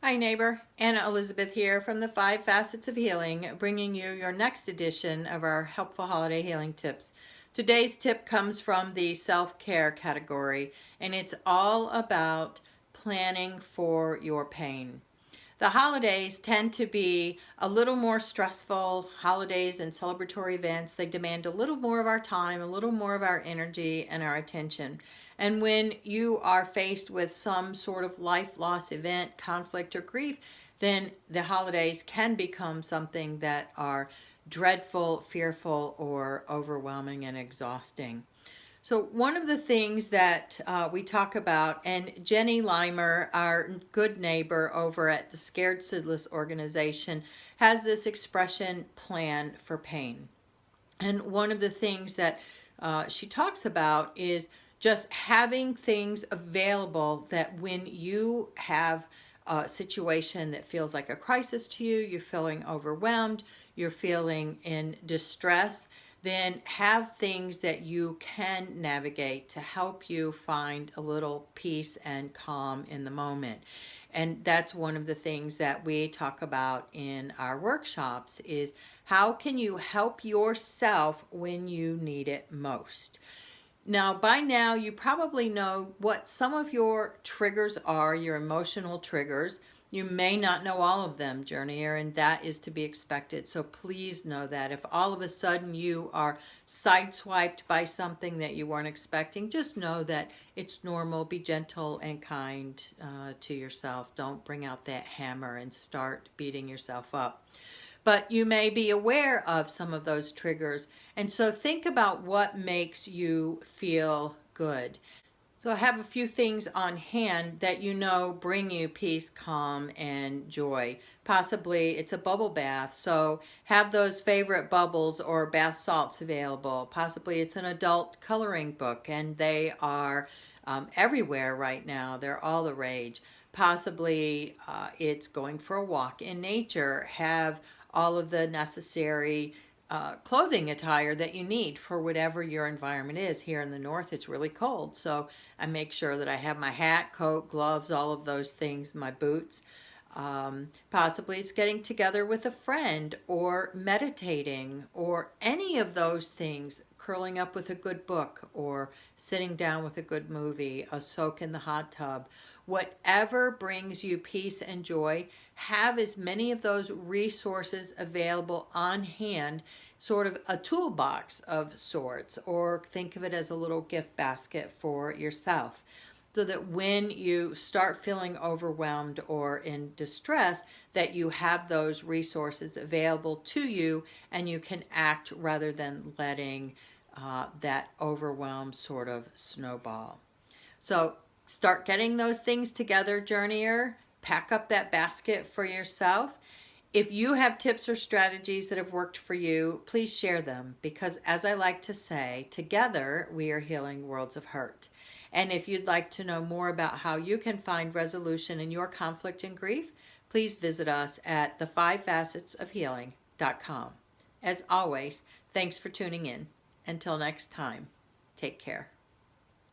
Hi neighbor, Anna Elizabeth here from the 5 Facets of Healing, bringing you your next edition of our helpful holiday healing tips. Today's tip comes from the self-care category, and it's all about planning for your pain. The holidays tend to be a little more stressful. Holidays and celebratory events, they demand a little more of our time, a little more of our energy and our attention. And when you are faced with some sort of life loss event, conflict, or grief, then the holidays can become something that are dreadful, fearful, or overwhelming and exhausting. So one of the things that we talk about, and Jenny Limer, our good neighbor over at the Scared Sidless organization, has this expression, plan for pain. And one of the things that she talks about is just having things available that when you have a situation that feels like a crisis to you, you're feeling overwhelmed, you're feeling in distress, then have things that you can navigate to help you find a little peace and calm in the moment. And that's one of the things that we talk about in our workshops is how can you help yourself when you need it most? Now, by now, you probably know what some of your triggers are, your emotional triggers. You may not know all of them, journeyer, and that is to be expected. So please know that if all of a sudden you are sideswiped by something that you weren't expecting, just know that it's normal. Be gentle and kind to yourself. Don't bring out that hammer and start beating yourself up. But you may be aware of some of those triggers. And so think about what makes you feel good. So I have a few things on hand that you know bring you peace, calm, and joy. Possibly it's a bubble bath, so have those favorite bubbles or bath salts available. Possibly it's an adult coloring book, and they are everywhere right now. They're all the rage. Possibly it's going for a walk in nature. Have all of the necessary clothing attire that you need for whatever your environment is. Here in the north, it's really cold, so I make sure that I have my hat, coat, gloves, all of those things, my boots. Possibly it's getting together with a friend or meditating or any of those things, curling up with a good book or sitting down with a good movie, a soak in the hot tub. Whatever brings you peace and joy, have as many of those resources available on hand, sort of a toolbox of sorts, or think of it as a little gift basket for yourself, so that when you start feeling overwhelmed or in distress, that you have those resources available to you and you can act rather than letting that overwhelm sort of snowball. So start getting those things together, journeyer. Pack up that basket for yourself. If you have tips or strategies that have worked for you, please share them, because as I like to say, together we are healing worlds of hurt. And if you'd like to know more about how you can find resolution in your conflict and grief, please visit us at the5facetsofhealing.com. As always, thanks for tuning in. Until next time, take care.